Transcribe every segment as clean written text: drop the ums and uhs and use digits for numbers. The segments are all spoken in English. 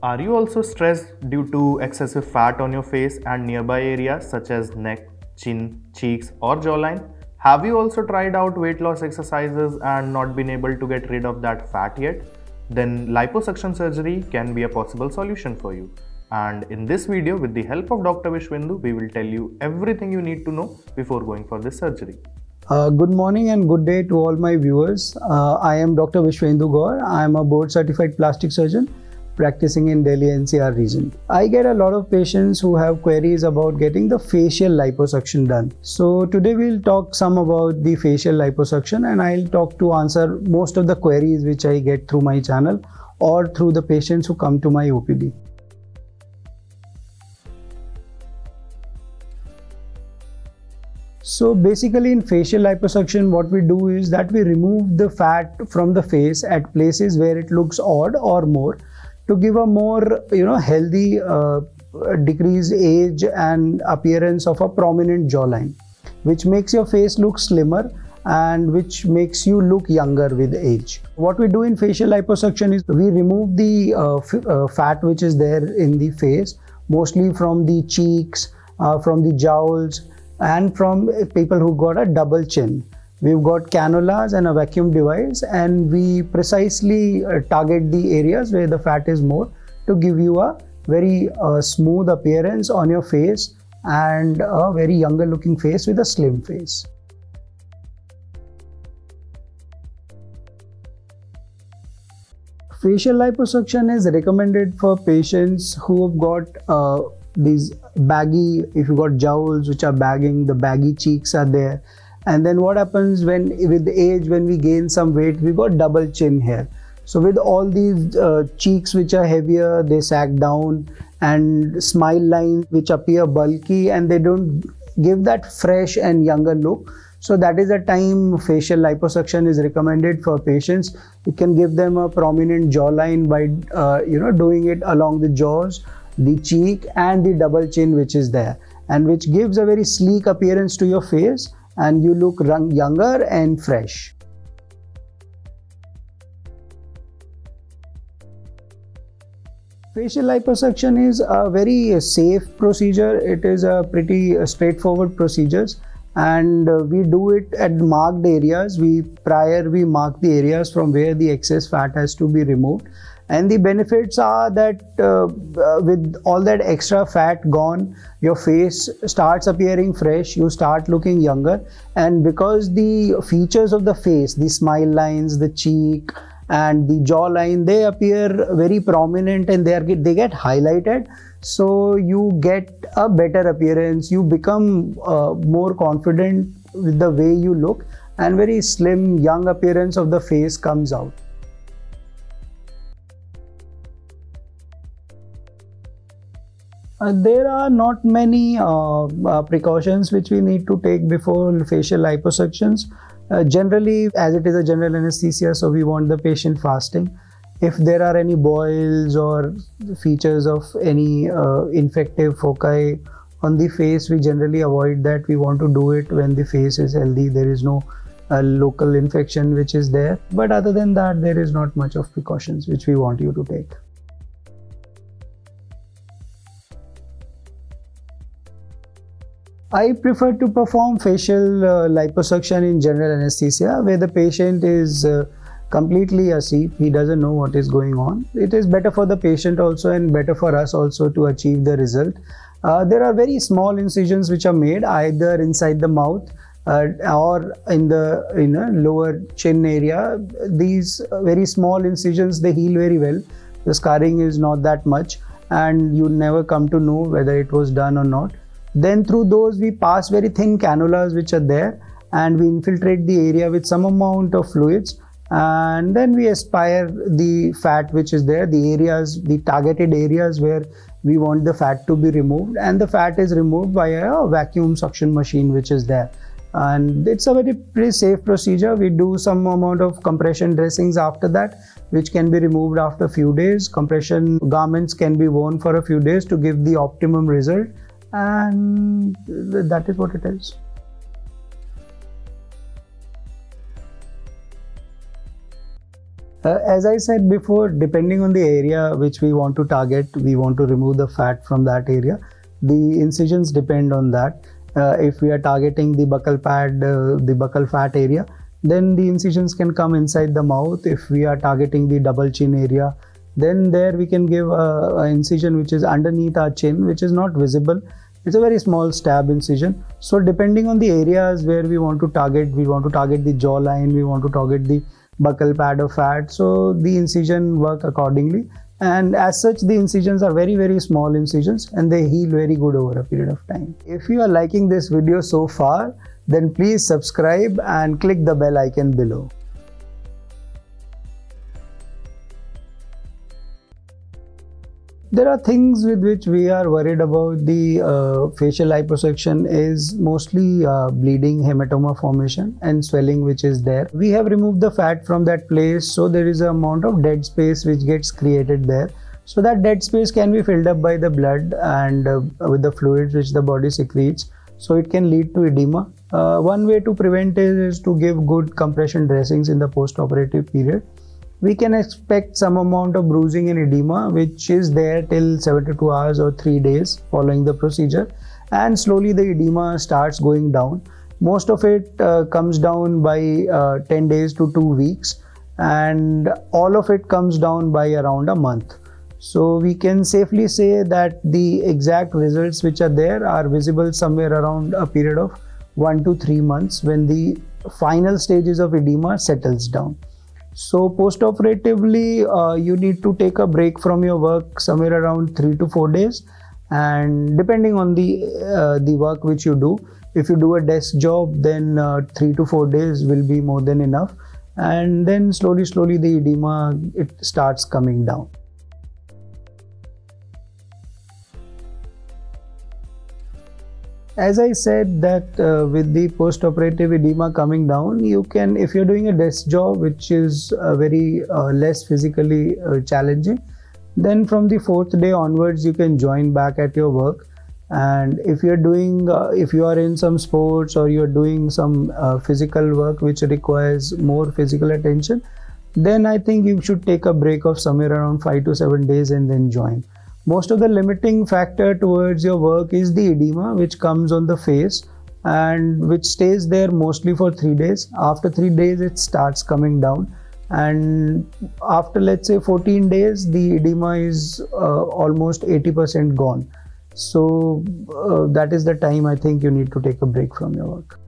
Are you also stressed due to excessive fat on your face and nearby areas such as neck, chin, cheeks or jawline? Have you also tried out weight loss exercises and not been able to get rid of that fat yet? Then liposuction surgery can be a possible solution for you. And in this video, with the help of Dr. Vishvendu, we will tell you everything you need to know before going for this surgery. Good morning and good day to all my viewers. I am Dr. Vishvendu Gaur. I am a board certified plastic surgeon practicing in Delhi NCR region. I get a lot of patients who have queries about getting the facial liposuction done. So today we'll talk some about the facial liposuction, and I'll talk to answer most of the queries which I get through my channel or through the patients who come to my OPD. So basically in facial liposuction, what we do is that we remove the fat from the face at places where it looks odd or more, to give a more healthy decreased age and appearance of a prominent jawline, which makes your face look slimmer and which makes you look younger with age. What we do in facial liposuction is we remove the fat which is there in the face, mostly from the cheeks, from the jowls, and from people who got a double chin. We've got cannulas and a vacuum device, and we precisely target the areas where the fat is more to give you a very smooth appearance on your face and a very younger looking face with a slim face. Facial liposuction is recommended for patients who have got these baggy, if you got jowls which are bagging, the baggy cheeks are there. And then what happens when with age, when we gain some weight, we got double chin here. So with all these cheeks which are heavier, they sag down, and smile lines which appear bulky, and they don't give that fresh and younger look. So that is the time facial liposuction is recommended for patients. It can give them a prominent jawline by doing it along the jaws, the cheek and the double chin which is there, and which gives a very sleek appearance to your face and you look younger and fresh. Facial liposuction is a very safe procedure. It is a pretty straightforward procedure, and we do it at marked areas. We mark the areas from where the excess fat has to be removed. And the benefits are that with all that extra fat gone, your face starts appearing fresh, you start looking younger, and because the features of the face, the smile lines, the cheek and the jawline, they appear very prominent and they get highlighted, so you get a better appearance, you become more confident with the way you look, and very slim young appearance of the face comes out. There are not many precautions which we need to take before facial liposuctions. Generally, as it is a general anesthesia, so we want the patient fasting. If there are any boils or features of any infective foci on the face, we generally avoid that. We want to do it when the face is healthy, there is no local infection which is there. But other than that, there is not much of precautions which we want you to take. I prefer to perform facial liposuction in general anesthesia, where the patient is completely asleep. He doesn't know what is going on. It is better for the patient also and better for us also to achieve the result. There are very small incisions which are made either inside the mouth or in the lower chin area. These very small incisions, they heal very well. The scarring is not that much, and you never come to know whether it was done or not. Then through those we pass very thin cannulas which are there, and we infiltrate the area with some amount of fluids, and then we aspire the fat which is there, the areas, the targeted areas where we want the fat to be removed, and the fat is removed by a vacuum suction machine which is there. And it's a pretty safe procedure. We do some amount of compression dressings after that, which can be removed after a few days. Compression garments can be worn for a few days to give the optimum result. And that is what it is. As I said before, depending on the area which we want to target, we want to remove the fat from that area. The incisions depend on that. If we are targeting the buccal pad, the buccal fat area, then the incisions can come inside the mouth. If we are targeting the double chin area, then there we can give an incision which is underneath our chin, which is not visible. It's a very small stab incision. So depending on the areas where we want to target the jawline, we want to target the buccal pad of fat, so the incision work accordingly. And as such, the incisions are very, very small incisions and they heal very good over a period of time. If you are liking this video so far, then please subscribe and click the bell icon below. There are things with which we are worried about the facial liposuction is mostly bleeding, hematoma formation and swelling which is there. We have removed the fat from that place, so there is an amount of dead space which gets created there. So that dead space can be filled up by the blood and with the fluids which the body secretes. So it can lead to edema. One way to prevent it is to give good compression dressings in the post-operative period. We can expect some amount of bruising and edema which is there till 72 hours or 3 days following the procedure, and slowly the edema starts going down. Most of it comes down by 10 days to 2 weeks, and all of it comes down by around a month. So we can safely say that the exact results which are there are visible somewhere around a period of 1 to 3 months when the final stages of edema settles down. So post-operatively, you need to take a break from your work somewhere around 3 to 4 days, and depending on the work which you do, if you do a desk job, then 3 to 4 days will be more than enough, and then slowly the edema it starts coming down. As I said that with the post-operative edema coming down, you can, if you're doing a desk job which is very less physically challenging, then from the 4th day onwards you can join back at your work. And if you're doing, if you are in some sports or you're doing some physical work which requires more physical attention, then I think you should take a break of somewhere around 5 to 7 days and then join. Most of the limiting factor towards your work is the edema which comes on the face and which stays there mostly for 3 days. After 3 days it starts coming down, and after let's say 14 days the edema is almost 80% gone. So that is the time I think you need to take a break from your work.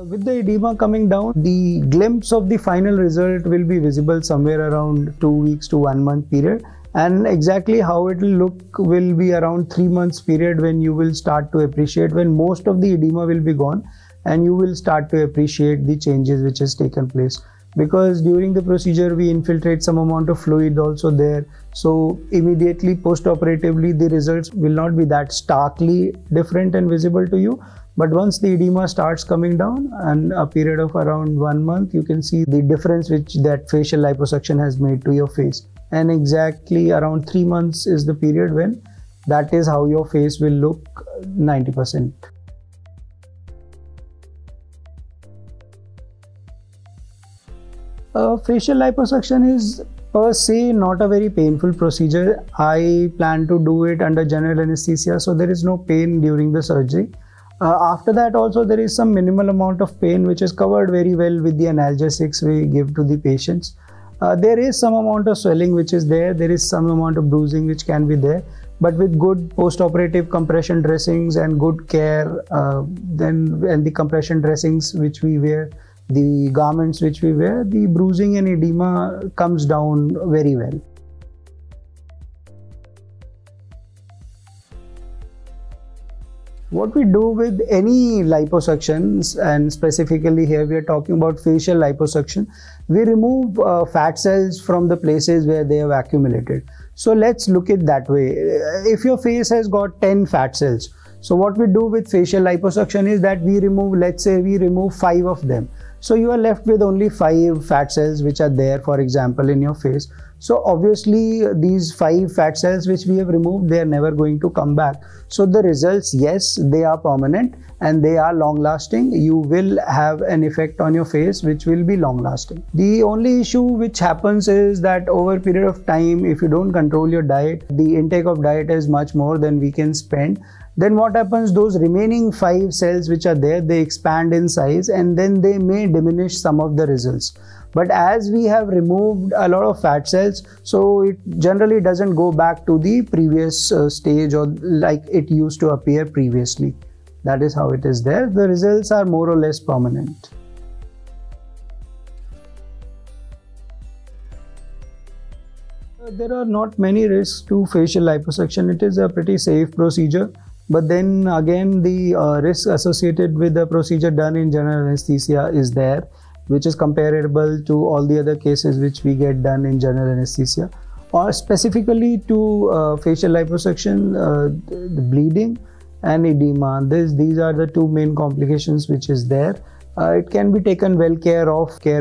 With the edema coming down, the glimpse of the final result will be visible somewhere around 2 weeks to 1 month period, and exactly how it will look will be around 3 months period when you will start to appreciate, when most of the edema will be gone and you will start to appreciate the changes which has taken place. Because during the procedure we infiltrate some amount of fluid also there, so immediately post-operatively the results will not be that starkly different and visible to you. But once the edema starts coming down and a period of around 1 month, you can see the difference which that facial liposuction has made to your face. And exactly around 3 months is the period when that is how your face will look 90%. Facial liposuction is per se not a very painful procedure. I plan to do it under general anesthesia, so there is no pain during the surgery. After that also there is some minimal amount of pain which is covered very well with the analgesics we give to the patients. There is some amount of swelling which is there, there is some amount of bruising which can be there, but with good post-operative compression dressings and good care, and the compression dressings which we wear, the garments which we wear, the bruising and edema comes down very well. What we do with any liposuctions, and specifically here we are talking about facial liposuction, we remove fat cells from the places where they have accumulated. So let's look at that way. If your face has got 10 fat cells, so what we do with facial liposuction is that we remove, let's say we remove 5 of them. So you are left with only 5 fat cells which are there, for example, in your face. So obviously these 5 fat cells which we have removed, they are never going to come back. So the results, yes, they are permanent and they are long lasting. You will have an effect on your face which will be long lasting. The only issue which happens is that over a period of time, if you don't control your diet, the intake of diet is much more than we can spend. Then what happens, those remaining 5 cells which are there, they expand in size and then they may diminish some of the results. But as we have removed a lot of fat cells, so it generally doesn't go back to the previous stage or like it used to appear previously. That is how it is there. The results are more or less permanent. There are not many risks to facial liposuction. It is a pretty safe procedure. But then again, the risk associated with the procedure done in general anesthesia is there, which is comparable to all the other cases which we get done in general anesthesia. Or specifically to facial liposuction, the bleeding and edema. These are the 2 main complications which is there. It can be taken well care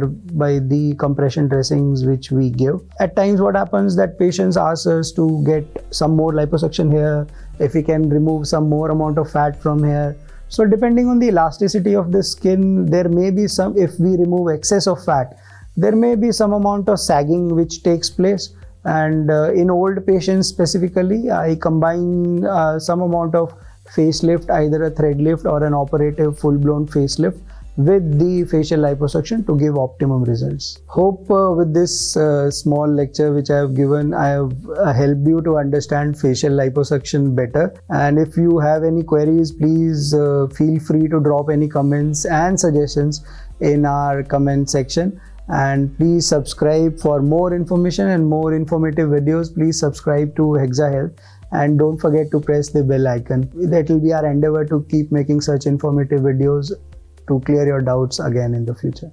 by the compression dressings which we give. At times what happens that patients ask us to get some more liposuction here, if we can remove some more amount of fat from here. So depending on the elasticity of the skin, there may be some, if we remove excess of fat, there may be some amount of sagging which takes place. And in old patients specifically, I combine some amount of facelift, either a thread lift or an operative full-blown facelift with the facial liposuction to give optimum results. Hope with this small lecture which I have given, I have helped you to understand facial liposuction better. And if you have any queries, please feel free to drop any comments and suggestions in our comment section. And please subscribe for more information and more informative videos. Please subscribe to HexaHealth. And don't forget to press the bell icon. That will be our endeavor to keep making such informative videos to clear your doubts again in the future.